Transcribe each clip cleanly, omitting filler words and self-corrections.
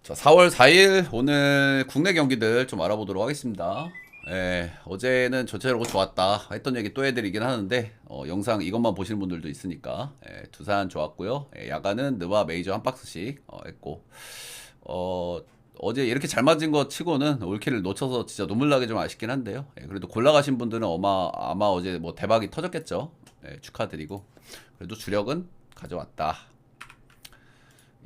자, 4월 4일 오늘 국내 경기들 좀 알아보도록 하겠습니다. 어제는 전체적으로 좋았다 했던 얘기 또 해드리긴 하는데 영상 이것만 보시는 분들도 있으니까 두산 좋았고요. 야간은 느와 메이저 한 박스씩 했고 어제 이렇게 잘 맞은 거 치고는 올킬을 놓쳐서 진짜 눈물 나게 좀 아쉽긴 한데요. 그래도 골라가신 분들은 아마 어제 뭐 대박이 터졌겠죠. 축하드리고 그래도 주력은 가져왔다.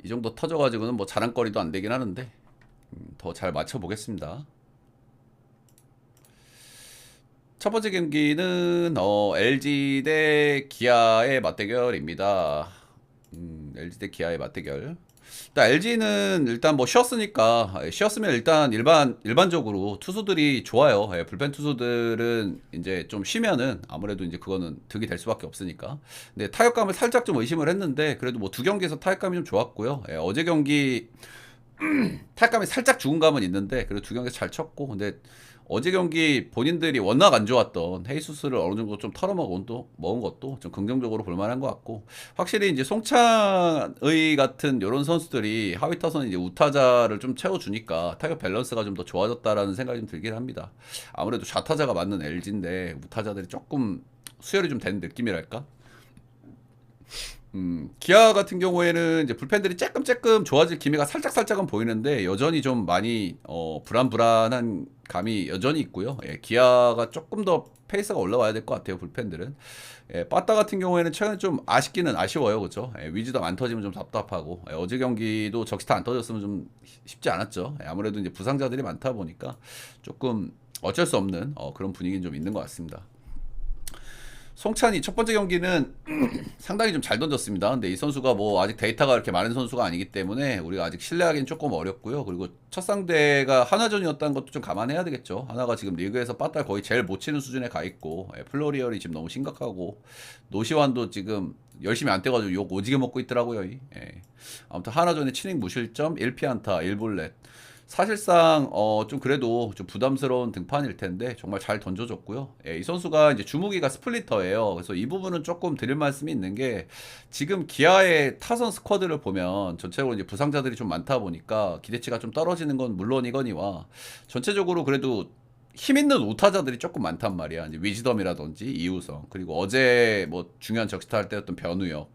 이 정도 터져가지고는 뭐 자랑거리도 안 되긴 하는데 더 잘 맞춰보겠습니다. 첫 번째 경기는 LG 대 기아의 맞대결입니다. LG 대 기아의 맞대결. 일단 LG는 일단 뭐 쉬었으면 일단 일반적으로 투수들이 좋아요. 불펜 투수들은 이제 좀 쉬면은 아무래도 이제 그거는 득이 될 수밖에 없으니까. 근데 타격감을 살짝 좀 의심을 했는데 그래도 뭐 두 경기에서 타격감이 좀 좋았고요. 어제 경기 타격감이 살짝 죽은 감은 있는데 그래도 두 경기에서 잘 쳤고 근데 어제 경기 본인들이 워낙 안 좋았던 헤이수스를 어느 정도 좀 먹은 것도 좀 긍정적으로 볼만한 것 같고 확실히 이제 송창의 같은 이런 선수들이 하위 타선 이제 우타자를 좀 채워주니까 타격 밸런스가 좀 더 좋아졌다라는 생각이 좀 들긴 합니다. 아무래도 좌타자가 맞는 LG인데 우타자들이 조금 수혈이 좀 된 느낌이랄까? 기아 같은 경우에는 이제 불펜들이 조금 좋아질 기미가 살짝은 보이는데 여전히 좀 많이 불안한 감이 여전히 있고요. 기아가 조금 더 페이스가 올라와야 될 것 같아요. 불펜들은. 빠따 같은 경우에는 최근에 좀 아쉽기는 아쉬워요. 그렇죠? 위즈덤 안 터지면 좀 답답하고 어제 경기도 적시타 안 터졌으면 좀 쉽지 않았죠. 아무래도 이제 부상자들이 많다 보니까 조금 어쩔 수 없는 그런 분위기는 좀 있는 것 같습니다. 송찬이 첫 번째 경기는 상당히 좀 잘 던졌습니다. 근데 이 선수가 뭐 아직 데이터가 이렇게 많은 선수가 아니기 때문에 우리가 아직 신뢰하기는 조금 어렵고요. 그리고 첫 상대가 하나전이었다는 것도 좀 감안해야 되겠죠. 하나가 지금 리그에서 빠따 거의 제일 못 치는 수준에 가 있고 플로리얼이 지금 너무 심각하고 노시환도 지금 열심히 안 떼가지고 욕 오지게 먹고 있더라고요. 아무튼 하나전에 7이닝 무실점 1피안타 1볼넷 사실상 좀 그래도 좀 부담스러운 등판일 텐데 정말 잘 던져줬고요. 이 선수가 이제 주무기가 스플리터예요. 그래서 이 부분은 조금 드릴 말씀이 있는 게 지금 기아의 타선 스쿼드를 보면 전체적으로 이제 부상자들이 좀 많다 보니까 기대치가 좀 떨어지는 건 물론이거니와 전체적으로 그래도 힘 있는 우타자들이 조금 많단 말이야. 이제 위즈덤이라든지 이우성 그리고 어제 뭐 중요한 적시타 할 때였던 변우혁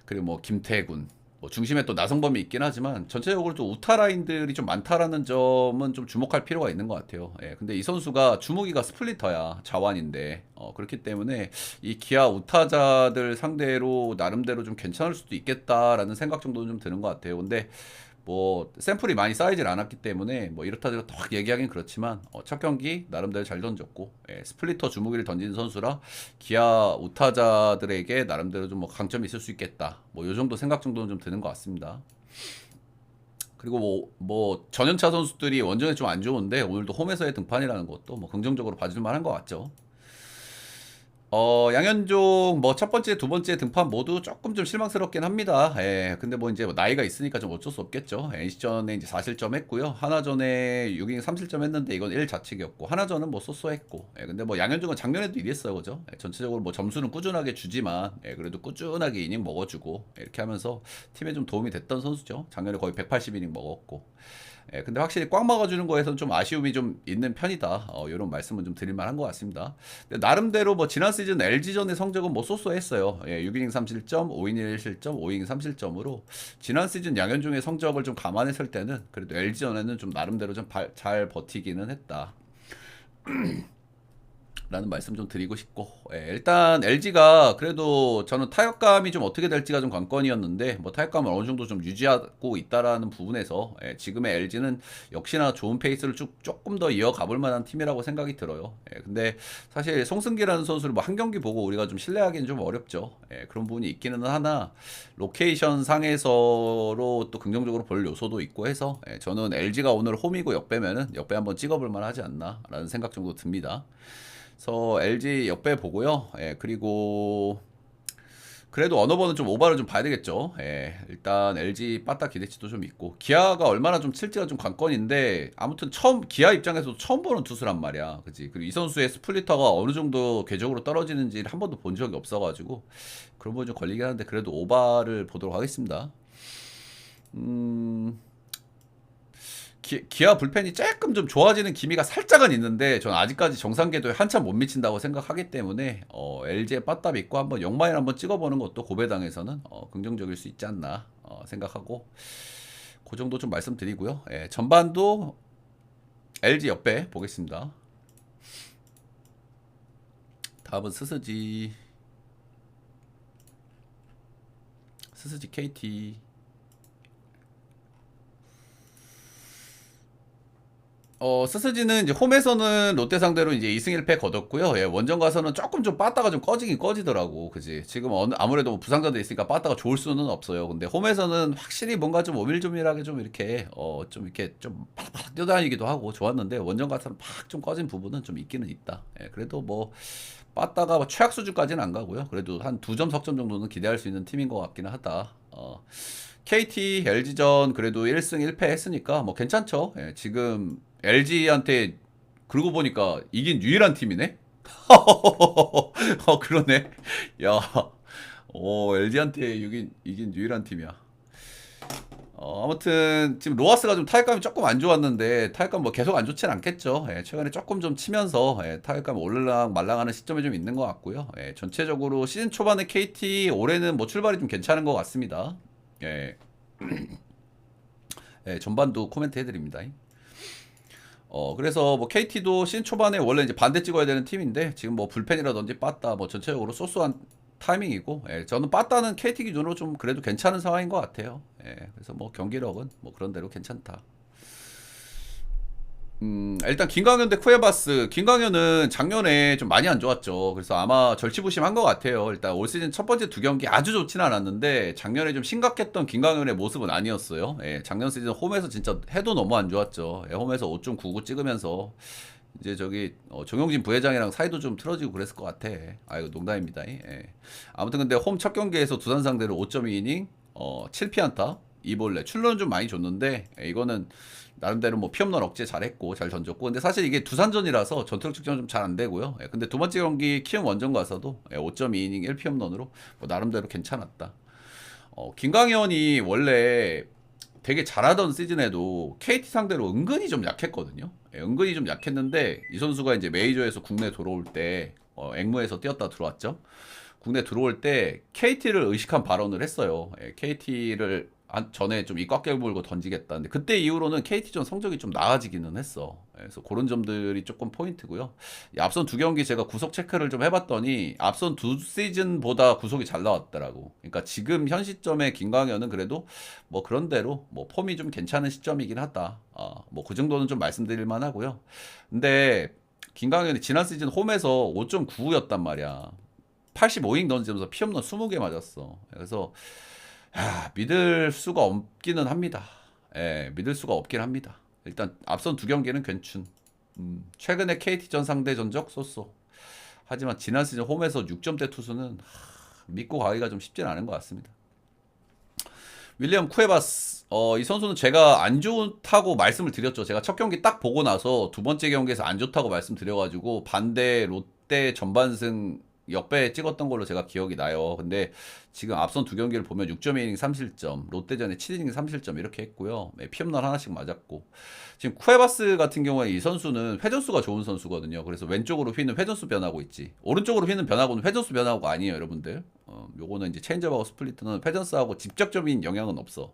그리고 뭐 김태군 뭐 중심에 또 나성범이 있긴 하지만 전체적으로 또 우타 라인들이 좀 많다라는 점은 좀 주목할 필요가 있는 것 같아요. 근데 이 선수가 주무기가 스플리터야 자완인데 그렇기 때문에 이 기아 우타자들 상대로 나름대로 좀 괜찮을 수도 있겠다라는 생각 정도는 좀 드는 것 같아요. 근데 뭐 샘플이 많이 쌓이질 않았기 때문에 뭐 이렇다 저렇다 확 얘기하긴 그렇지만 첫 경기 나름대로 잘 던졌고 스플리터 주무기를 던진 선수라 기아 우타자들에게 나름대로 좀 뭐 강점이 있을 수 있겠다 뭐 요 정도 생각 정도는 좀 드는 것 같습니다. 그리고 뭐 전연차 선수들이 원정에 좀 안 좋은데 오늘도 홈에서의 등판이라는 것도 뭐 긍정적으로 봐줄 만한 것 같죠. 양현종 뭐 첫 번째, 두 번째 등판 모두 조금 좀 실망스럽긴 합니다. 근데 뭐 이제 뭐 나이가 있으니까 좀 어쩔 수 없겠죠. NC전에 이제 4실점 했고요. 하나전에 6이닝 3실점 했는데 이건 1 자책이었고 하나전은 뭐 쏘쏘했고. 근데 뭐 양현종은 작년에도 이랬어요, 그죠? 전체적으로 뭐 점수는 꾸준하게 주지만 그래도 꾸준하게 이닝 먹어주고 이렇게 하면서 팀에 좀 도움이 됐던 선수죠. 작년에 거의 180이닝 먹었고. 근데 확실히 꽉 막아주는 거에서는 좀 아쉬움이 좀 있는 편이다. 이런 말씀은 좀 드릴 만한 것 같습니다. 근데 나름대로 뭐 지난 시즌 LG전의 성적은 뭐 쏘쏘했어요. 6이닝 3실점, 5이닝 1실점, 5이닝 3실점으로 지난 시즌 양현종의 성적을 좀 감안했을 때는 그래도 LG전에는 좀 나름대로 좀 잘 버티기는 했다. 라는 말씀 좀 드리고 싶고 일단 LG가 그래도 저는 타격감이 좀 어떻게 될지가 좀 관건이었는데 뭐 타격감을 어느 정도 좀 유지하고 있다라는 부분에서 지금의 LG는 역시나 좋은 페이스를 조금 더 이어가 볼 만한 팀이라고 생각이 들어요. 근데 사실 송승기라는 선수를 뭐 한 경기 보고 우리가 좀 신뢰하기는 좀 어렵죠. 그런 부분이 있기는 하나 로케이션 상에서로 또 긍정적으로 볼 요소도 있고 해서 저는 LG가 오늘 홈이고 역배면은 역배 한번 찍어볼 만하지 않나라는 생각 정도 듭니다. 그래서 LG 역배 보고요. 그리고 그래도 어너버는 좀 오바를 좀 봐야 되겠죠. 일단 LG 빠따 기대치도 좀 있고 기아가 얼마나 좀 칠지가 좀 관건인데 아무튼 기아 입장에서도 처음 보는 투수란 말이야. 그지? 그리고 이 선수의 스플리터가 어느 정도 궤적으로 떨어지는지 한 번도 본 적이 없어가지고 그런 부분 좀 걸리긴 하는데 그래도 오바를 보도록 하겠습니다. 기아 불펜이 조금 좀 좋아지는 기미가 살짝은 있는데 전 아직까지 정상 궤도에 한참 못 미친다고 생각하기 때문에 LG의 빠따 믿고 한번 영마인 한번 찍어보는 것도 고배당에서는 긍정적일 수 있지 않나 생각하고 그 정도 좀 말씀드리고요. 예, 전반도 LG 역배 보겠습니다. 다음은 스스지 KT. 스스지는 이제 홈에서는 롯데 상대로 이제 2승 1패 거뒀고요. 예, 원정 가서는 조금 좀 빠따가 좀 꺼지긴 꺼지더라고. 그지? 지금 아무래도 뭐 부상자도 있으니까 빠따가 좋을 수는 없어요. 근데 홈에서는 확실히 뭔가 좀 오밀조밀하게 좀 이렇게 좀 이렇게 좀 팍팍 뛰어다니기도 하고 좋았는데 원정 가서는 팍 좀 꺼진 부분은 좀 있기는 있다. 예, 그래도 뭐 빠따가 뭐 최악 수준까지는 안 가고요. 그래도 한 2점 석점 정도는 기대할 수 있는 팀인 것 같기는 하다. KT, LG전 그래도 1승 1패 했으니까 뭐 괜찮죠. 예, 지금 LG한테 그러고 보니까 이긴 유일한 팀이네. 그러네. 야, LG한테 이긴 유일한 팀이야. 아무튼 지금 로하스가 좀 타격감이 조금 안 좋았는데 타격감 뭐 계속 안 좋진 않겠죠. 예, 최근에 조금 좀 치면서 타격감 올르락 말랑하는 시점이 좀 있는 것 같고요. 예, 전체적으로 시즌 초반에 KT 올해는 뭐 출발이 좀 괜찮은 것 같습니다. 예, 예, 전반도 코멘트 해드립니다. 그래서 뭐 KT도 시즌 초반에 원래 이제 반대 찍어야 되는 팀인데 지금 뭐 불펜이라든지 빠따 뭐 전체적으로 소소한 타이밍이고, 예, 저는 빠따는 KT 기준으로 좀 그래도 괜찮은 상황인 것 같아요. 예, 그래서 뭐 경기력은 뭐 그런 대로 괜찮다. 일단 김광현 대 쿠에바스. 김광현은 작년에 좀 많이 안 좋았죠. 그래서 아마 절치부심한 것 같아요. 일단 올 시즌 첫 번째 두 경기 아주 좋지는 않았는데 작년에 좀 심각했던 김광현의 모습은 아니었어요. 예, 작년 시즌 홈에서 진짜 해도 너무 안 좋았죠. 예, 홈에서 5.99 찍으면서 이제 저기 정용진 부회장이랑 사이도 좀 틀어지고 그랬을 것 같아. 아 이거 농담입니다. 예. 아무튼 근데 홈 첫 경기에서 두산 상대로 5.2이닝 7피안타 2볼넷 출루는 좀 많이 줬는데 이거는 나름대로 뭐 피홈런 억제 잘했고 잘 던졌고 근데 사실 이게 두산전이라서 전투력 측정은 좀 잘 안 되고요. 예, 근데 두 번째 경기 키움 원정 가서도 5.2이닝 1피홈런으로 뭐 나름대로 괜찮았다. 김광현이 원래 되게 잘하던 시즌에도 KT 상대로 은근히 좀 약했거든요. 예, 은근히 좀 약했는데 이 선수가 이제 메이저에서 국내 들어올 때 앵무에서 뛰었다 들어왔죠. 국내 들어올 때 KT를 의식한 발언을 했어요. KT를 전에 좀 이 꽉 깨물고 던지겠다는데 그때 이후로는 KT전 성적이 좀 나아지기는 했어. 그래서 그런 점들이 조금 포인트고요. 이 앞선 두 경기 제가 구속 체크를 좀 해봤더니 앞선 두 시즌보다 구속이 잘 나왔더라고. 그러니까 지금 현 시점에 김광현은 그래도 뭐 그런 대로 뭐 폼이 좀 괜찮은 시점이긴 하다. 뭐 그 정도는 좀 말씀드릴 만하고요. 근데 김광현이 지난 시즌 홈에서 5.95였단 말이야. 85인 던지면서 피홈런 20개 맞았어. 그래서 믿을 수가 없기는 합니다. 예, 믿을 수가 없긴 합니다. 일단 앞선 두 경기는 괜춘. 최근에 KT전 상대 전적 쏘쏘. 하지만 지난 시즌 홈에서 6점대 투수는 믿고 가기가 좀 쉽지는 않은 것 같습니다. 윌리엄 쿠에바스. 이 선수는 제가 안 좋다고 말씀을 드렸죠. 제가 첫 경기 딱 보고 나서 두 번째 경기에서 안 좋다고 말씀드려가지고 반대 롯데 전반승 역배 찍었던 걸로 제가 기억이 나요. 근데 지금 앞선 두 경기를 보면 6.2이닝 3실점, 롯데전에 7이닝 3실점 이렇게 했고요. 피홈런 하나씩 맞았고. 지금 쿠에바스 같은 경우에 이 선수는 회전수가 좋은 선수거든요. 그래서 왼쪽으로 휘는 회전수 변하고 있지. 오른쪽으로 휘는 변화고는 회전수 변화고 아니에요, 여러분들. 요거는 이제 체인지업하고 스플리트는 회전수하고 직접적인 영향은 없어.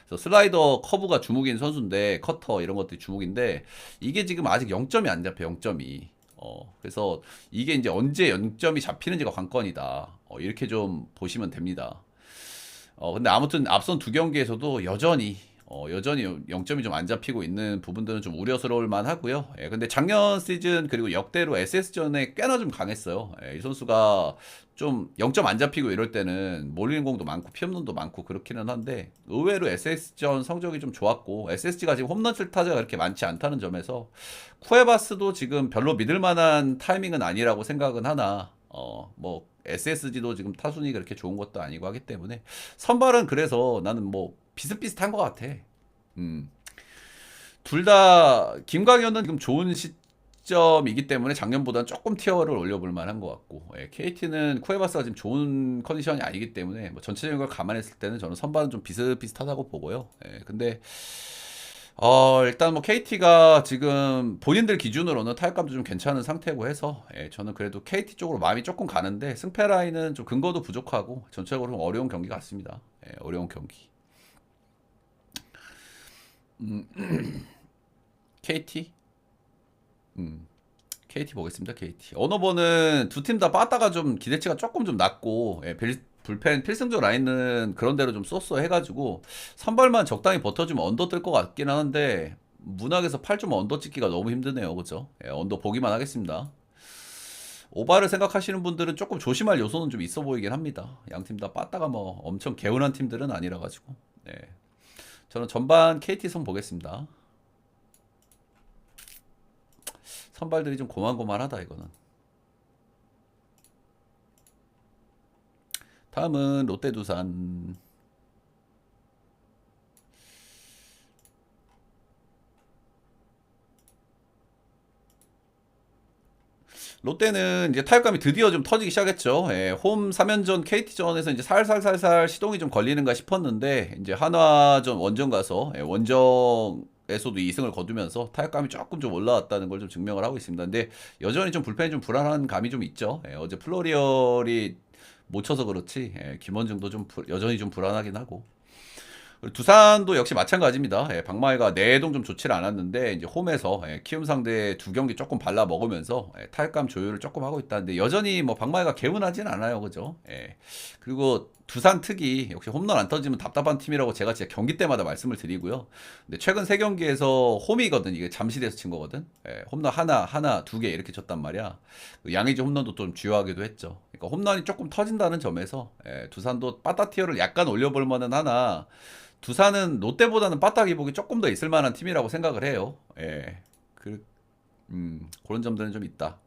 그래서 슬라이더 커브가 주목인 선수인데 커터 이런 것들이 주목인데 이게 지금 아직 0점이 안 잡혀 0점이. 그래서 이게 이제 언제 0점이 잡히는지가 관건이다. 이렇게 좀 보시면 됩니다. 근데 아무튼 앞선 두 경기에서도 여전히 0점이 좀 안 잡히고 있는 부분들은 좀 우려스러울 만하고요. 예, 근데 작년 시즌 그리고 역대로 SS전에 꽤나 좀 강했어요. 예, 이 선수가 좀 0점 안 잡히고 이럴 때는 몰리는 공도 많고 피홈런도 많고 그렇기는 한데 의외로 SS전 성적이 좀 좋았고 SSG가 지금 홈런 칠 타자가 그렇게 많지 않다는 점에서 쿠에바스도 지금 별로 믿을 만한 타이밍은 아니라고 생각은 하나 뭐 SSG도 지금 타순이 그렇게 좋은 것도 아니고 하기 때문에 선발은 그래서 나는 뭐 비슷비슷한 것 같아. 둘 다 김광현은 지금 좋은 시점이기 때문에 작년보다는 조금 티어를 올려볼 만한 것 같고 KT는 쿠에바스가 지금 좋은 컨디션이 아니기 때문에 뭐 전체적인 걸 감안했을 때는 저는 선발은 좀 비슷비슷하다고 보고요. 근데 일단 뭐 KT가 지금 본인들 기준으로는 타격감도 좀 괜찮은 상태고 해서 저는 그래도 KT 쪽으로 마음이 조금 가는데 승패 라인은 좀 근거도 부족하고 전체적으로 좀 어려운 경기 같습니다. 어려운 경기. KT? KT 보겠습니다. KT. 어너버는 두 팀 다 빠따가 좀 기대치가 조금 좀 낮고 불펜 필승조 라인은 그런 대로 좀 쏘쏘 해가지고 선발만 적당히 버텨주면 언더 뜰 것 같긴 하는데 문학에서 8점 언더 찍기가 너무 힘드네요. 그죠? 언더 보기만 하겠습니다. 오바를 생각하시는 분들은 조금 조심할 요소는 좀 있어 보이긴 합니다. 양 팀 다 빠따가 뭐 엄청 개운한 팀들은 아니라 가지고. 네. 저는 전반 KT 선 보겠습니다. 선발들이 좀 고만고만하다 이거는. 다음은 롯데 두산. 롯데는 이제 타격감이 드디어 좀 터지기 시작했죠. 홈 3연전 KT전에서 이제 살살살살 시동이 좀 걸리는가 싶었는데 이제 한화전 원정 가서 원정에서도 2승을 거두면서 타격감이 조금 좀 올라왔다는 걸 좀 증명을 하고 있습니다. 근데 여전히 좀 불펜이 좀 불안한 감이 좀 있죠. 어제 플로리얼이 못 쳐서 그렇지 김원중도 좀 여전히 좀 불안하긴 하고. 두산도 역시 마찬가지입니다. 박마이가 내동 좀 좋지를 않았는데 이제 홈에서 키움 상대 두 경기 조금 발라 먹으면서 타격감 조율을 조금 하고 있다는데 여전히 뭐 박마이가 개운하진 않아요, 그죠? 그리고 두산 특이 역시 홈런 안 터지면 답답한 팀이라고 제가 진짜 경기 때마다 말씀을 드리고요. 근데 최근 세 경기에서 홈이거든. 이게 잠실에서 친 거거든. 홈런 하나, 두 개 이렇게 쳤단 말이야. 그 양의지 홈런도 좀 주요하기도 했죠. 그러니까 홈런이 조금 터진다는 점에서 두산도 빠따티어를 약간 올려볼 만은 하나. 두산은 롯데보다는 빠따 기복이 조금 더 있을 만한 팀이라고 생각을 해요. 그런 점들은 좀 있다.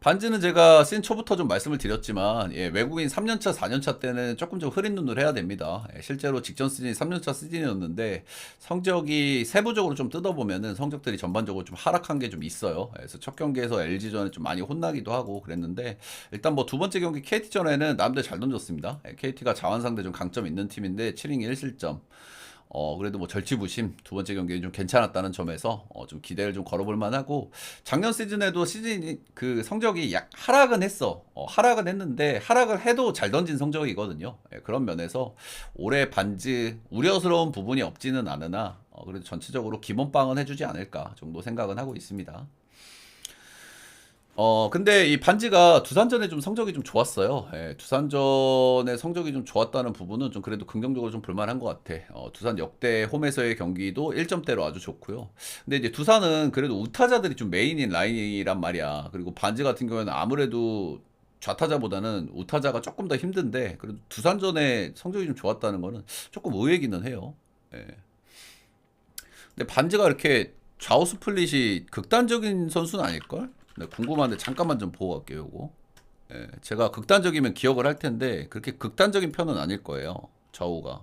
반지는 제가 시즌 초부터 좀 말씀을 드렸지만 외국인 3년차, 4년차 때는 조금 좀 흐린 눈을 해야 됩니다. 실제로 직전 시즌이 3년차 시즌이었는데 성적이 세부적으로 좀 뜯어보면은 성적들이 전반적으로 좀 하락한 게 좀 있어요. 그래서 첫 경기에서 LG전에 좀 많이 혼나기도 하고 그랬는데 일단 뭐 두 번째 경기 KT전에는 남들 잘 던졌습니다. KT가 자완상대 좀 강점 있는 팀인데 7이닝 1실점. 그래도 뭐 절치부심 두 번째 경기는 좀 괜찮았다는 점에서 좀 기대를 좀 걸어볼 만하고 작년 시즌에도 시즌 그 성적이 약 하락은 했어. 하락은 했는데 하락을 해도 잘 던진 성적이거든요. 그런 면에서 올해 반지 우려스러운 부분이 없지는 않으나 그래도 전체적으로 기본빵은 해주지 않을까 정도 생각은 하고 있습니다. 근데 이 반지가 두산전에 좀 성적이 좀 좋았어요. 두산전에 성적이 좀 좋았다는 부분은 좀 그래도 긍정적으로 좀 볼만한 것 같아. 두산 역대 홈에서의 경기도 1점대로 아주 좋고요. 근데 이제 두산은 그래도 우타자들이 좀 메인인 라인이란 말이야. 그리고 반지 같은 경우에는 아무래도 좌타자보다는 우타자가 조금 더 힘든데 그래도 두산전에 성적이 좀 좋았다는 거는 조금 의외기는 해요. 예. 근데 반지가 이렇게 좌우 스플릿이 극단적인 선수는 아닐걸? 네, 궁금한데 잠깐만 좀 보고 갈게요, 요거. 제가 극단적이면 기억을 할 텐데 그렇게 극단적인 편은 아닐 거예요. 좌우가.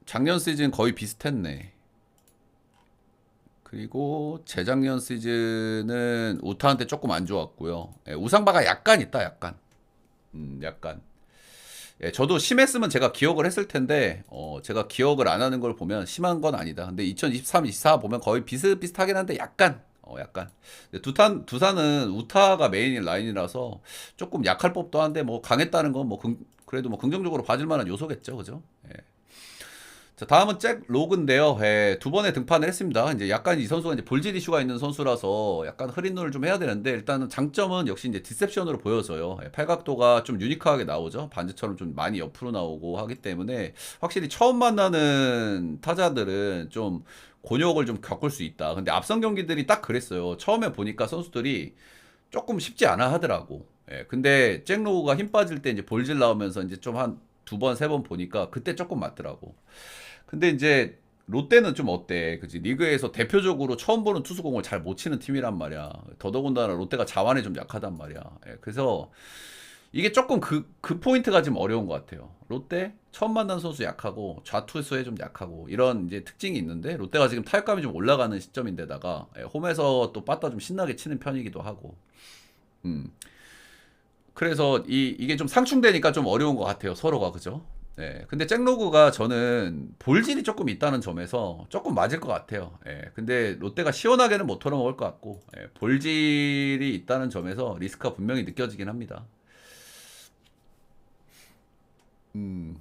작년 시즌 거의 비슷했네. 그리고 재작년 시즌은 우타한테 조금 안 좋았고요. 우상바가 약간 있다, 약간. 약간. 저도 심했으면 제가 기억을 했을 텐데 제가 기억을 안 하는 걸 보면 심한 건 아니다. 근데 2023, 24 보면 거의 비슷비슷하긴 한데 약간. 근데 두산은 우타가 메인인 라인이라서 조금 약할 법도 한데 뭐 강했다는 건 뭐 그래도 뭐 긍정적으로 봐줄 만한 요소겠죠, 그죠? 자, 다음은 잭 로그인데요. 두 번에 등판을 했습니다. 이제 약간 이 선수가 이제 볼질 이슈가 있는 선수라서 약간 흐린 눈을 좀 해야 되는데 일단은 장점은 역시 이제 디셉션으로 보여져요. 팔각도가 좀 유니크하게 나오죠. 반지처럼 좀 많이 옆으로 나오고 하기 때문에 확실히 처음 만나는 타자들은 좀 곤욕을 좀 겪을 수 있다. 근데 앞선 경기들이 딱 그랬어요. 처음에 보니까 선수들이 조금 쉽지 않아 하더라고. 근데 잭 로우가 힘 빠질 때 이제 볼질 나오면서 이제 좀 한 두 번, 세 번 보니까 그때 조금 맞더라고. 근데 이제 롯데는 좀 어때? 그지? 리그에서 대표적으로 처음 보는 투수공을 잘 못 치는 팀이란 말이야. 더더군다나 롯데가 자완에 좀 약하단 말이야. 그래서 이게 조금 그 포인트가 좀 어려운 것 같아요. 롯데 처음 만난 선수 약하고 좌투수에 좀 약하고 이런 이제 특징이 있는데 롯데가 지금 타격감이 좀 올라가는 시점인데다가 홈에서 또 빠따 좀 신나게 치는 편이기도 하고. 음. 그래서 이게 좀 상충되니까 좀 어려운 것 같아요. 서로가 그죠? 네, 근데 잭로그가 저는 볼질이 조금 있다는 점에서 조금 맞을 것 같아요. 예, 근데 롯데가 시원하게는 못 털어먹을 것 같고, 예, 볼질이 있다는 점에서 리스크가 분명히 느껴지긴 합니다. 음,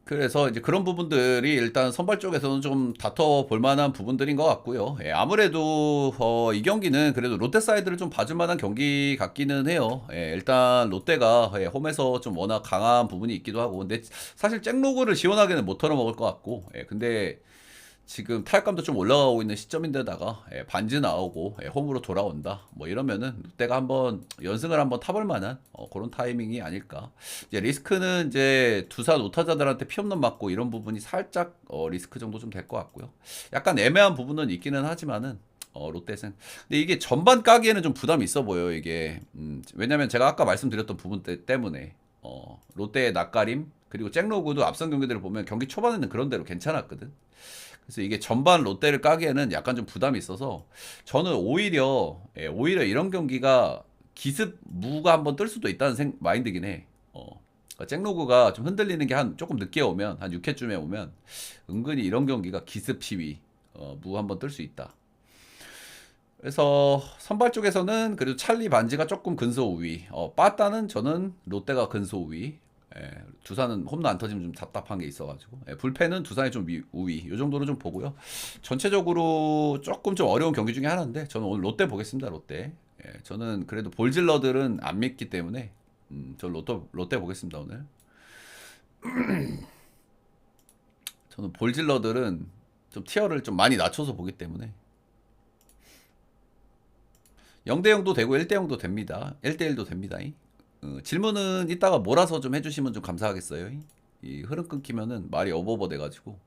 그래서 이제 그런 부분들이 일단 선발 쪽에서는 좀 다퉈 볼 만한 부분들인 것 같고요. 예, 아무래도 이 경기는 그래도 롯데 사이드를 좀 봐줄 만한 경기 같기는 해요. 예, 일단 롯데가 홈에서 좀 워낙 강한 부분이 있기도 하고, 근데 사실 잭로그를 시원하게는 못 털어먹을 것 같고, 근데 지금 타격감도 좀 올라가고 있는 시점인데다가 반즈 나오고 홈으로 돌아온다 뭐 이러면은 롯데가 한번 연승을 한번 타볼 만한 그런 타이밍이 아닐까. 이제 리스크는 이제 두산 오타자들한테 피 없는 맞고 이런 부분이 살짝 리스크 정도 좀 될 것 같고요. 약간 애매한 부분은 있기는 하지만은 롯데는 근데 이게 전반 까기에는 좀 부담이 있어 보여요. 이게 왜냐면 제가 아까 말씀드렸던 부분 때문에 롯데의 낯가림 그리고 잭로그도 앞선 경기들을 보면 경기 초반에는 그런 대로 괜찮았거든. 그래서 이게 전반 롯데를 까기에는 약간 좀 부담이 있어서 저는 오히려 이런 경기가 기습 무가 한번 뜰 수도 있다는 마인드긴 해. 그러니까 잭로그가 좀 흔들리는 게 한 조금 늦게 오면 한 6회쯤에 오면 은근히 이런 경기가 기습 시위 무 한번 뜰 수 있다. 그래서 선발 쪽에서는 그래도 찰리 반지가 조금 근소 우위. 빠따는 저는 롯데가 근소 우위. 두산은 홈런 안 터지면 좀 답답한 게 있어가지고 불펜은 두산이 좀 우위 요 정도로 좀 보고요. 전체적으로 조금 좀 어려운 경기 중에 하나인데 저는 오늘 롯데 보겠습니다. 롯데. 저는 그래도 볼질러들은 안 믿기 때문에 저 롯데 보겠습니다. 오늘. 저는 볼질러들은 좀 티어를 좀 많이 낮춰서 보기 때문에 0대 0도 되고 1대 0도 됩니다. 1대 1도 됩니다. 질문은 이따가 몰아서 좀 해주시면 좀 감사하겠어요. 이 흐름 끊기면은 말이 어버버 돼가지고.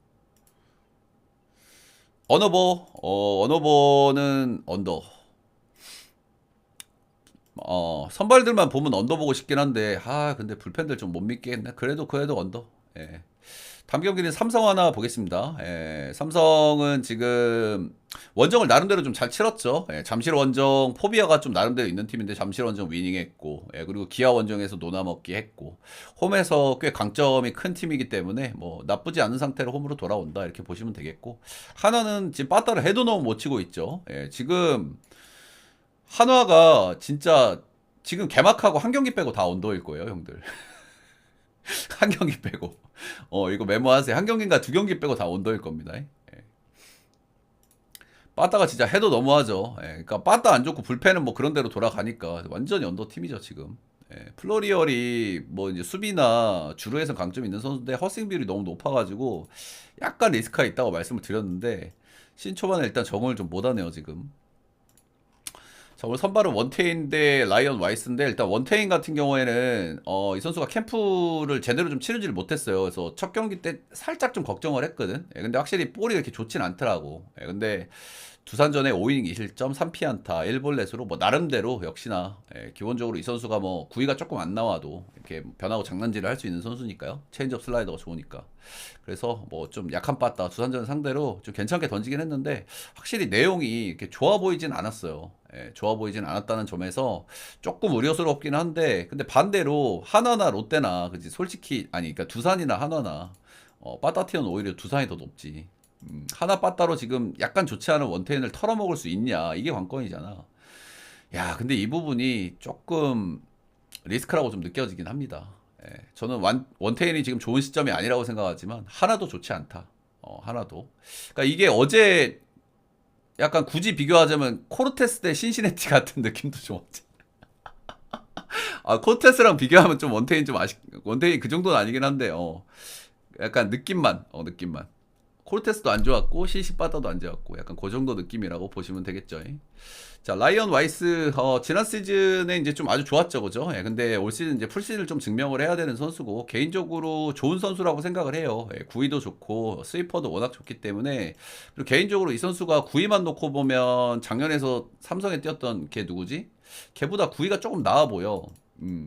언어버는 언더. 선발들만 보면 언더 보고 싶긴 한데, 근데 불펜들 좀 못 믿겠네. 그래도 언더. 예. 다음 경기는 삼성 하나 보겠습니다. 삼성은 지금 원정을 나름대로 좀 잘 치렀죠. 잠실 원정 포비아가 좀 나름대로 있는 팀인데 잠실 원정 위닝했고, 그리고 기아 원정에서 노나먹기 했고, 홈에서 꽤 강점이 큰 팀이기 때문에 뭐 나쁘지 않은 상태로 홈으로 돌아온다 이렇게 보시면 되겠고, 하나는 지금 빠따를 해도 너무 못 치고 있죠. 지금 한화가 진짜 지금 개막하고 한 경기 빼고 다 언더일 거예요, 형들. 한 경기 빼고. 이거 메모하세요. 한 경기인가 두 경기 빼고 다 언더일 겁니다. 빠따가 진짜 해도 너무하죠. 그러니까 빠따 안 좋고 불펜은 뭐 그런 대로 돌아가니까 완전히 언더 팀이죠, 지금. 플로리얼이 뭐 이제 수비나 주루에서 강점 있는 선수인데 허스윙 비율이 너무 높아가지고 약간 리스크가 있다고 말씀을 드렸는데 신초반에 일단 적응을 좀 못하네요, 지금. 자, 오늘 선발은 원태인 대 라이언 와이스인데 일단 원태인 같은 경우에는 이 선수가 캠프를 제대로 좀 치르지를 못했어요. 그래서 첫 경기 때 살짝 좀 걱정을 했거든. 근데 확실히 볼이 이렇게 좋진 않더라고. 근데 두산전에 5이닝 2실점 3피안타 1볼넷으로 뭐 나름대로 역시나 기본적으로 이 선수가 뭐 구위가 조금 안 나와도 이렇게 변하고 장난질을 할 수 있는 선수니까요. 체인지업 슬라이더가 좋으니까. 그래서 뭐 좀 약한 빠따 두산전 상대로 좀 괜찮게 던지긴 했는데 확실히 내용이 이렇게 좋아 보이진 않았어요. 좋아 보이진 않았다는 점에서 조금 우려스럽긴 한데 근데 반대로 하나나 롯데나 그지 솔직히 아니 그러니까 두산이나 하나나 빠따 티어는 오히려 두산이 더 높지. 하나 빠따로 지금 약간 좋지 않은 원태인을 털어먹을 수 있냐 이게 관건이잖아. 야 근데 이 부분이 조금 리스크라고 좀 느껴지긴 합니다. 저는 원태인이 지금 좋은 시점이 아니라고 생각하지만 하나도 좋지 않다. 하나도. 그러니까 이게 어제 약간 굳이 비교하자면 코르테스 대 신시내티 같은 느낌도 좀 없지. 코르테스랑 비교하면 좀 원태인 좀 원태인 그 정도는 아니긴 한데 약간 느낌만. 코르테스도 안 좋았고 시시바다도 안 좋았고 약간 그 정도 느낌이라고 보시면 되겠죠. 자 라이언 와이스 지난 시즌에 이제 좀 아주 좋았죠, 그죠? 근데 올 시즌 이제 풀 시즌을 좀 증명을 해야 되는 선수고 개인적으로 좋은 선수라고 생각을 해요. 구위도 좋고 스위퍼도 워낙 좋기 때문에 그리고 개인적으로 이 선수가 구위만 놓고 보면 작년에서 삼성에 뛰었던 걔 누구지? 걔보다 구위가 조금 나아 보여.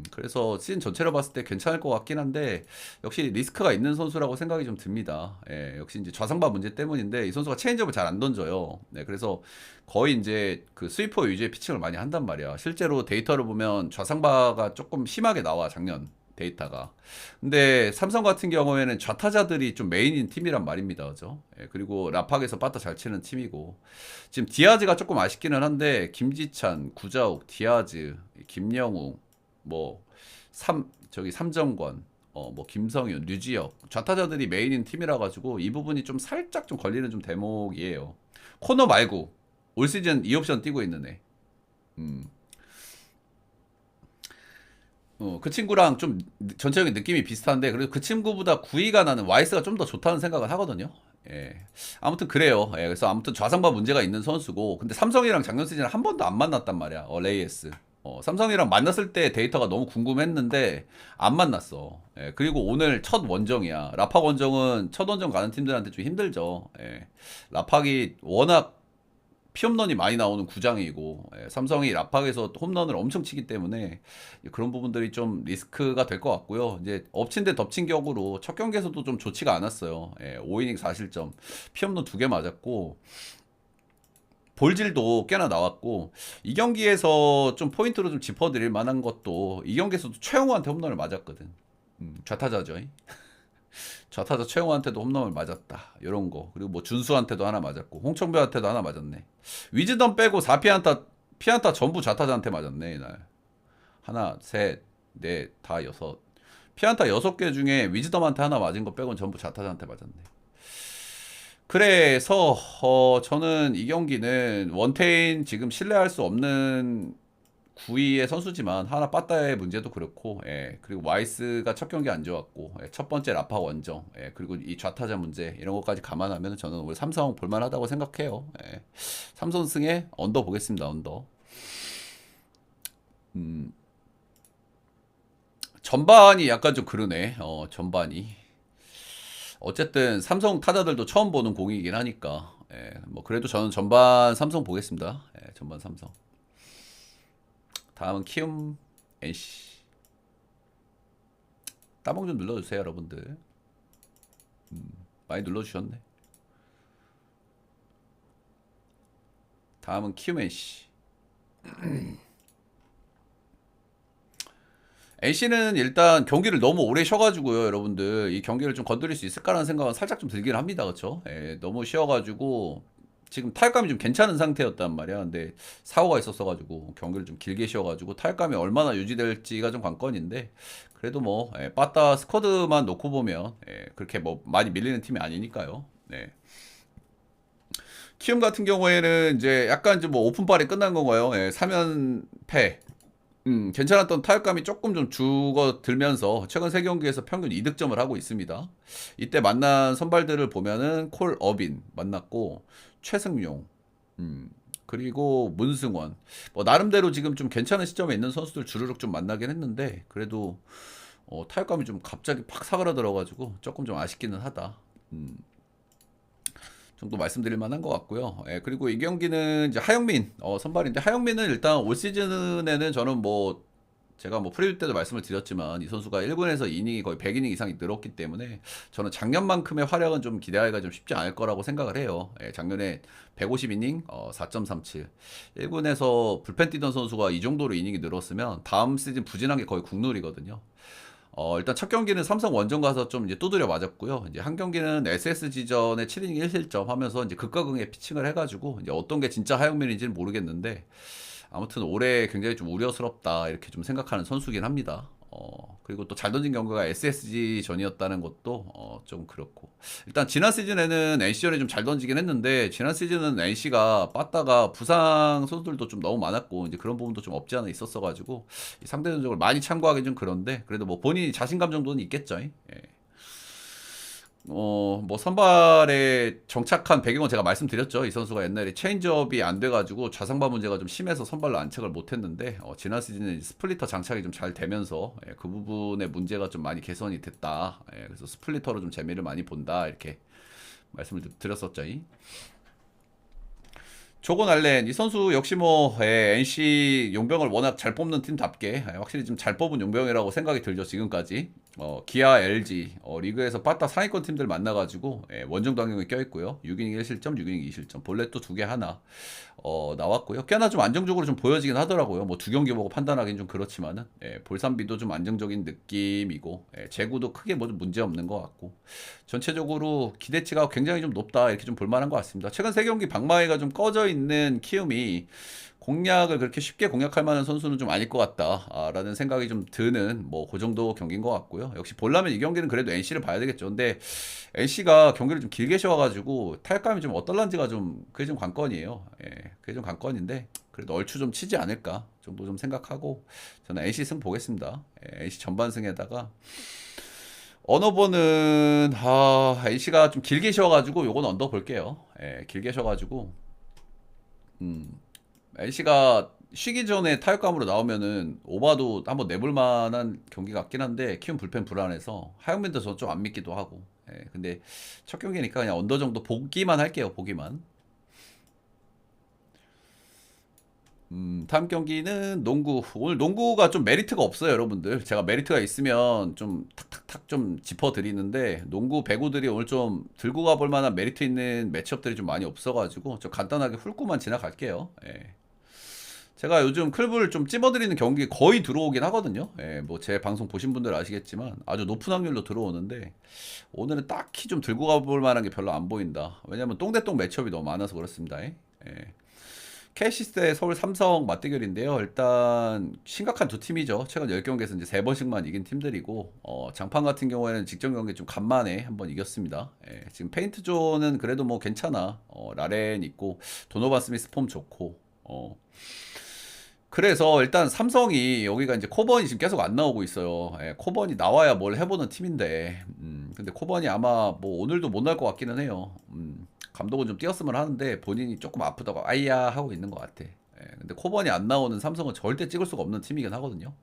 그래서 시즌 전체로 봤을 때 괜찮을 것 같긴 한데 역시 리스크가 있는 선수라고 생각이 좀 듭니다. 역시 이제 좌상바 문제 때문인데 이 선수가 체인지업을 잘 안 던져요. 그래서 거의 이제 그 스위퍼 위주의 피칭을 많이 한단 말이야. 실제로 데이터를 보면 좌상바가 조금 심하게 나와 작년. 데이터가. 근데 삼성 같은 경우에는 좌타자들이 좀 메인인 팀이란 말입니다. 그죠? 예, 그리고 라팍에서 빠따 잘 치는 팀이고. 지금 디아즈가 조금 아쉽기는 한데, 김지찬, 구자욱, 디아즈, 김영웅, 뭐, 삼정권, 뭐, 김성윤, 류지혁. 좌타자들이 메인인 팀이라 가지고 이 부분이 좀 살짝 좀 걸리는 좀 대목이에요. 코너 말고, 올 시즌 2옵션 뛰고 있는 애. 음. 그 친구랑 좀 전체적인 느낌이 비슷한데 그래도 그 친구보다 구위가 나는 와이스가 좀 더 좋다는 생각을 하거든요. 예. 아무튼 그래요. 예. 그래서 아무튼 좌상바 문제가 있는 선수고 근데 삼성이랑 작년 시즌에 한 번도 안 만났단 말이야. 레이에스. 삼성이랑 만났을 때 데이터가 너무 궁금했는데 안 만났어. 예. 그리고 오늘 첫 원정이야. 라팍 원정은 첫 원정 가는 팀들한테 좀 힘들죠. 예. 라팍이 워낙 피홈런이 많이 나오는 구장이고 삼성이 라팍에서 홈런을 엄청 치기 때문에 그런 부분들이 좀 리스크가 될 것 같고요. 이제 엎친 데 덮친 격으로 첫 경기에서도 좀 좋지가 않았어요. 5이닝 4실점, 피홈런 2개 맞았고 볼질도 꽤나 나왔고 이 경기에서 좀 포인트로 좀 짚어드릴 만한 것도 이 경기에서도 최영우한테 홈런을 맞았거든. 좌타자죠. 좌타자 최영호한테도 홈런을 맞았다. 이런 거. 그리고 뭐 준수한테도 하나 맞았고 홍청배한테도 하나 맞았네. 위즈덤 빼고 4피안타 전부 좌타자한테 맞았네 이날. 하나, 셋, 넷, 다 여섯. 피안타 6개 중에 위즈덤한테 하나 맞은 거 빼고는 전부 좌타자한테 맞았네. 그래서 저는 이 경기는 원태인 지금 신뢰할 수 없는 9위의 선수지만 하나 빠따의 문제도 그렇고 그리고 와이스가 첫 경기 안 좋았고 첫 번째 라파 원정 그리고 이 좌타자 문제 이런 것까지 감안하면 저는 오늘 삼성 볼만하다고 생각해요. 3선승에 언더 보겠습니다. 언더. 전반이 약간 좀 그러네. 전반이 어쨌든 삼성 타자들도 처음 보는 공이긴 하니까 뭐 그래도 저는 전반 삼성 보겠습니다. 전반 삼성. 다음은 키움 NC. 따봉 좀 눌러주세요 여러분들. 많이 눌러주셨네. 다음은 키움 NC. NC는 일단 경기를 너무 오래 쉬어가지고요 여러분들 이 경기를 좀 건드릴 수 있을까라는 생각은 살짝 좀 들긴 합니다. 그쵸? 너무 쉬어가지고 지금 타격감이 좀 괜찮은 상태였단 말이야. 근데 사고가 있었어가지고 경기를 좀 길게 쉬어가지고 타격감이 얼마나 유지될지가 좀 관건인데 그래도 뭐 빠따 스쿼드만 놓고 보면 그렇게 뭐 많이 밀리는 팀이 아니니까요. 네. 키움 같은 경우에는 이제 약간 좀 뭐 오픈발이 끝난 건가요? 3연패. 괜찮았던 타격감이 조금 좀 죽어들면서 최근 3경기에서 평균 2득점을 하고 있습니다. 이때 만난 선발들을 보면은 콜 어빈 만났고 최승용 그리고 문승원 뭐 나름대로 지금 좀 괜찮은 시점에 있는 선수들 주르륵 좀 만나긴 했는데 그래도 타격감이 좀 갑자기 팍 사그라들어가지고 조금 좀 아쉽기는 하다. 정도 말씀드릴 만한 것 같고요. 그리고 이 경기는 이제 하영민 선발인데 하영민은 일단 올 시즌에는 저는 뭐 제가 뭐 프리뷰 때도 말씀을 드렸지만 이 선수가 1군에서 이닝이 거의 100이닝 이상이 늘었기 때문에 저는 작년만큼의 활약은 좀 기대하기가 좀 쉽지 않을 거라고 생각을 해요. 작년에 150이닝 4.37 1군에서 불펜 뛰던 선수가 이 정도로 이닝이 늘었으면 다음 시즌 부진한 게 거의 국룰이거든요. 일단 첫 경기는 삼성 원정 가서 좀 이제 두드려 맞았고요. 이제 한 경기는 SSG전에 7이닝 1실점 하면서 이제 극과 극의 피칭을 해가지고 이제 어떤 게 진짜 하영민인지는 모르겠는데 아무튼 올해 굉장히 좀 우려스럽다 이렇게 좀 생각하는 선수긴 합니다. 그리고 또 잘 던진 경기가 SSG 전이었다는 것도 좀 그렇고 일단 지난 시즌에는 NC전에 좀 잘 던지긴 했는데 지난 시즌은 NC가 빠따가 부상 선수들도 좀 너무 많았고 이제 그런 부분도 좀 없지 않아 있었어가지고 상대 전적을 많이 참고하기 좀 그런데 그래도 뭐 본인이 자신감 정도는 있겠죠. 뭐 선발에 정착한 배경은 제가 말씀드렸죠. 이 선수가 옛날에 체인지업이 안 돼가지고 좌상바 문제가 좀 심해서 선발로 안착을 못했는데 지난 시즌에 스플리터 장착이 좀 잘 되면서 그 부분의 문제가 좀 많이 개선이 됐다. 그래서 스플리터로 좀 재미를 많이 본다 이렇게 말씀을 드렸었죠. 조건 알렌 이 선수 역시 뭐 NC 용병을 워낙 잘 뽑는 팀답게 확실히 좀 잘 뽑은 용병이라고 생각이 들죠 지금까지. 기아, LG 리그에서 빠따 상위권 팀들 만나가지고 원정 당경에 껴있고요. 6이닝 1실점, 6이닝 2실점, 볼넷도 2개 하나 나왔고요. 꽤나 좀 안정적으로 좀 보여지긴 하더라고요. 뭐 두 경기 보고 판단하기는 좀 그렇지만은 볼산비도 좀 안정적인 느낌이고 제구도 크게 뭐 문제 없는 것 같고 전체적으로 기대치가 굉장히 좀 높다 이렇게 좀 볼만한 것 같습니다. 최근 세 경기 방망이가 좀 꺼져 있는 키움이 공략을 그렇게 쉽게 공략할 만한 선수는 좀 아닐 것 같다라는 생각이 좀 드는 뭐 그 정도 경기인 것 같고요. 역시 보려면 이 경기는 그래도 NC를 봐야 되겠죠. 근데 NC가 경기를 좀 길게 쉬어가지고 타격감이 좀 어떨란지가 좀 그게 좀 관건이에요. 그게 좀 관건인데 그래도 얼추 좀 치지 않을까 정도 좀 생각하고 저는 NC 승 보겠습니다. NC 전반승에다가 언어버는 NC가 좀 길게 쉬어가지고 요건 언더 볼게요. 길게 쉬어가지고 NC가 쉬기 전에 타격감으로 나오면은 오바도 한번 내볼 만한 경기 같긴 한데 키움 불펜 불안해서 하영민도 저 좀 안 믿기도 하고. 근데 첫 경기니까 그냥 언더 정도 보기만 할게요. 보기만. 다음 경기는 농구. 오늘 농구가 좀 메리트가 없어요, 여러분들. 제가 메리트가 있으면 좀 탁탁탁 좀 짚어드리는데 농구 배구들이 오늘 좀 들고 가볼 만한 메리트 있는 매치업들이 좀 많이 없어가지고 좀 간단하게 훑고만 지나갈게요. 제가 요즘 클브를 좀 찝어드리는 경기 거의 들어오긴 하거든요. 뭐 제 방송 보신 분들 아시겠지만 아주 높은 확률로 들어오는데 오늘은 딱히 좀 들고 가볼 만한 게 별로 안 보인다. 왜냐면 똥대똥 매치업이 너무 많아서 그렇습니다. KC 대 서울 삼성 맞대결인데요. 일단 심각한 두 팀이죠. 최근 10경기에서 이제 3번씩만 이긴 팀들이고 장판 같은 경우에는 직전 경기 좀 간만에 한번 이겼습니다. 지금 페인트존은 그래도 뭐 괜찮아. 라렌 있고 도노반 스미스 폼 좋고 그래서 일단 삼성이 여기가 이제 코번이 지금 계속 안 나오고 있어요. 코번이 나와야 뭘 해보는 팀인데, 근데 코번이 아마 뭐 오늘도 못 날 것 같기는 해요. 감독은 좀 뛰었으면 하는데 본인이 조금 아프다고 아이야 하고 있는 것 같아. 근데 코번이 안 나오는 삼성은 절대 찍을 수가 없는 팀이긴 하거든요.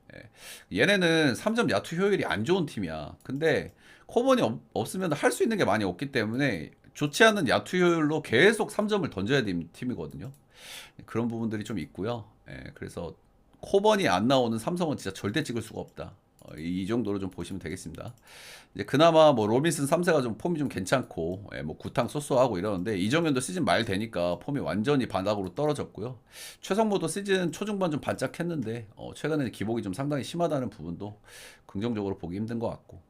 얘네는 3점 야투 효율이 안 좋은 팀이야. 근데 코번이 없으면 할 수 있는 게 많이 없기 때문에 좋지 않은 야투 효율로 계속 3점을 던져야 되는 팀이거든요. 그런 부분들이 좀 있고요. 그래서 코번이 안 나오는 삼성은 진짜 절대 찍을 수가 없다. 이 정도로 좀 보시면 되겠습니다. 이제 그나마 뭐 로빈슨 3세가 좀 폼이 좀 괜찮고 뭐 구탕 쏘쏘하고 이러는데 이정현도 시즌 말 되니까 폼이 완전히 바닥으로 떨어졌고요. 최성모도 시즌 초중반 좀 반짝했는데 최근에 기복이 좀 상당히 심하다는 부분도 긍정적으로 보기 힘든 것 같고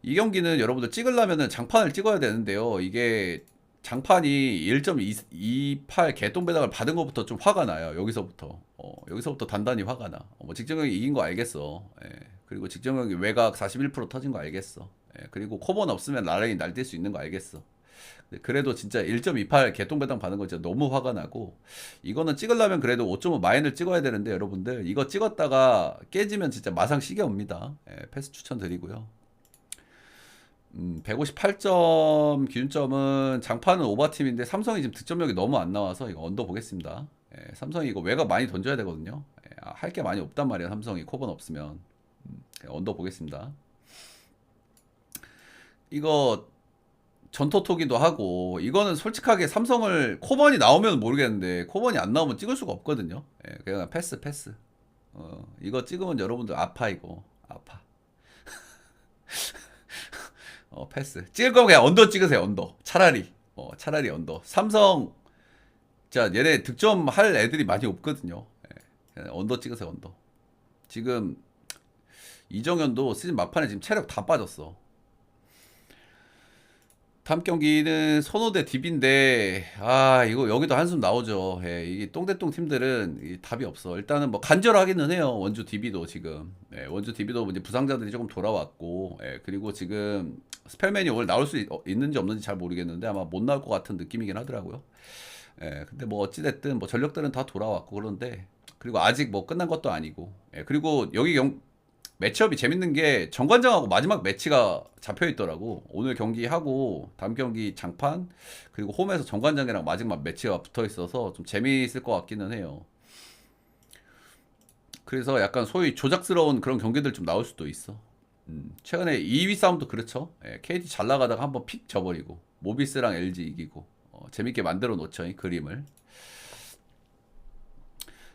이 경기는 여러분들 찍으려면은 장판을 찍어야 되는데요. 이게 장판이 1.28 개똥 배당을 받은 것부터 좀 화가 나요. 여기서부터 단단히 화가 나. 뭐 직전경기 이긴 거 알겠어. 그리고 직전경기 외곽 41% 터진 거 알겠어. 그리고 코번 없으면 라렌이 날뛸 수 있는 거 알겠어. 그래도 진짜 1.28 개똥 배당 받은 거 진짜 너무 화가 나고 이거는 찍으려면 그래도 5.5 마인을 찍어야 되는데 여러분들 이거 찍었다가 깨지면 진짜 마상 시계 옵니다. 패스 추천드리고요. 158점 기준점은 장판은 오버팀인데 삼성이 지금 득점력이 너무 안 나와서 이거 언더 보겠습니다. 삼성이 이거 외곽 많이 던져야 되거든요. 할 게 많이 없단 말이야 삼성이 코번 없으면. 언더 보겠습니다. 이거 전토토기도 하고 이거는 솔직하게 삼성을 코번이 나오면 모르겠는데 코번이 안 나오면 찍을 수가 없거든요. 그냥 패스. 이거 찍으면 여러분들 아파 이거 아파. 패스. 찍을 거면 그냥 언더 찍으세요, 언더. 차라리 언더. 삼성, 자, 얘네 득점할 애들이 많이 없거든요. 그냥 언더 찍으세요, 언더. 지금, 이정현도 시즌 막판에 지금 체력 다 빠졌어. 다음 경기는 선호대 딥인데 이거 여기도 한숨 나오죠. 이게 똥대똥 팀들은 답이 없어. 일단은 뭐 간절하기는 해요. 원주 DB도 지금 원주 DB도 이제 부상자들이 조금 돌아왔고 그리고 지금 스펠맨이 오늘 나올 수 있는지 없는지 잘 모르겠는데 아마 못 나올 것 같은 느낌이긴 하더라고요. 근데 뭐 어찌됐든 뭐 전력들은 다 돌아왔고 그런데 그리고 아직 뭐 끝난 것도 아니고 그리고 여기 매치업이 재밌는 게 정관장하고 마지막 매치가 잡혀 있더라고. 오늘 경기하고 다음 경기 장판 그리고 홈에서 정관장이랑 마지막 매치가 붙어 있어서 좀 재미있을 것 같기는 해요. 그래서 약간 소위 조작스러운 그런 경기들 좀 나올 수도 있어. 최근에 2위 싸움도 그렇죠. KT 잘 나가다가 한번 픽 져버리고 모비스랑 LG 이기고 재밌게 만들어 놓죠 이 그림을.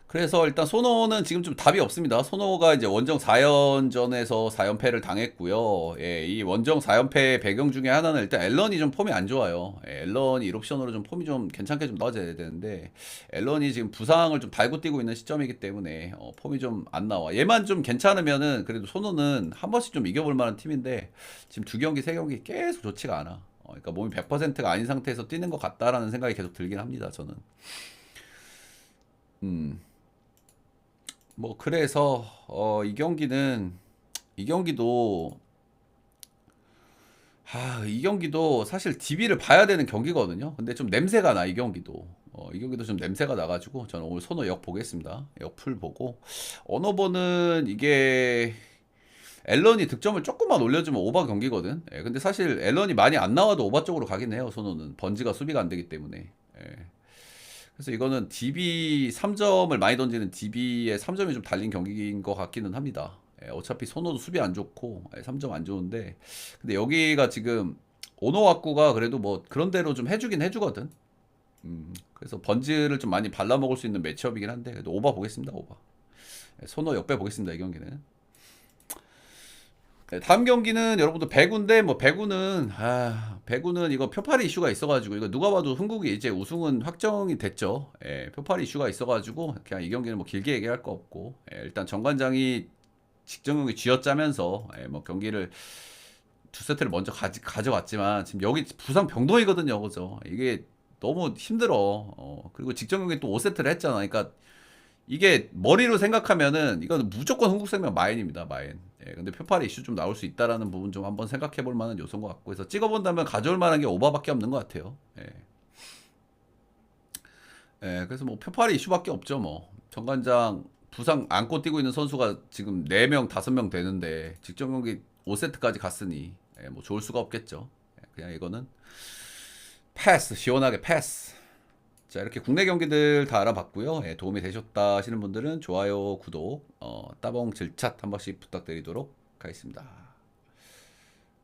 그래서 일단 소노는 지금 좀 답이 없습니다. 소노가 이제 원정 4연전에서 4연패를 당했고요. 예, 이 원정 4연패 배경 중에 하나는 일단 앨런이 좀 폼이 안 좋아요. 예, 앨런이 1옵션으로 좀 폼이 좀 괜찮게 좀 나와줘야 되는데 앨런이 지금 부상을 좀 달고 뛰고 있는 시점이기 때문에 폼이 좀 안 나와. 얘만 좀 괜찮으면은 그래도 소노는 한 번씩 좀 이겨볼 만한 팀인데 지금 두 경기 세 경기 계속 좋지가 않아. 그러니까 몸이 100%가 아닌 상태에서 뛰는 것 같다라는 생각이 계속 들긴 합니다. 저는. 음. 뭐 그래서 이 경기도 이 경기도 사실 DB를 봐야 되는 경기거든요. 근데 좀 냄새가 나 이 경기도. 이 경기도 좀 냄새가 나가지고 저는 오늘 선호 역 보겠습니다. 역풀 보고 언어버는 이게 앨런이 득점을 조금만 올려주면 오버 경기거든. 예, 근데 사실 앨런이 많이 안 나와도 오버 쪽으로 가긴 해요. 선호는 번지가 수비가 안 되기 때문에. 예. 그래서 이거는 DB 3점을 많이 던지는 DB의 3점이 좀 달린 경기인 것 같기는 합니다. 예, 어차피 손호도 수비 안 좋고 3점 안 좋은데 근데 여기가 지금 오노와꾸가 그래도 뭐 그런 대로 좀 해주긴 해주거든. 그래서 번즈를 좀 많이 발라먹을 수 있는 매치업이긴 한데 그래도 오버 보겠습니다. 오버. 예, 손호 역배 보겠습니다. 이 경기는. 네, 다음 경기는 여러분들 배구인데 뭐 배구는 이거 표파리 이슈가 있어가지고 이거 누가 봐도 흥국이 이제 우승은 확정이 됐죠. 예, 표파리 이슈가 있어가지고 그냥 이 경기는 뭐 길게 얘기할 거 없고 일단 정관장이 직전 경기 쥐어짜면서 뭐 경기를 두 세트를 먼저 가져왔지만 지금 여기 부상 병동이거든요, 그죠? 이게 너무 힘들어. 그리고 직전 경기 또 5세트를 했잖아. 그러니까 이게 머리로 생각하면은 이건 무조건 흥국생명 마인입니다. 마인. 예, 근데 표팔이 이슈 좀 나올 수 있다라는 부분 좀 한번 생각해 볼 만한 요소인 것 같고 그래서 찍어본다면 가져올 만한 게 오바밖에 없는 것 같아요. 예. 예, 그래서 뭐 표팔이 이슈밖에 없죠. 뭐 정관장 부상 안고 뛰고 있는 선수가 지금 4명, 5명 되는데 직전 경기 5세트까지 갔으니 뭐 좋을 수가 없겠죠. 그냥 이거는 패스, 시원하게 패스. 자, 이렇게 국내 경기들 다 알아봤고요. 도움이 되셨다 하시는 분들은 좋아요, 구독, 따봉, 질차 한 번씩 부탁드리도록 하겠습니다.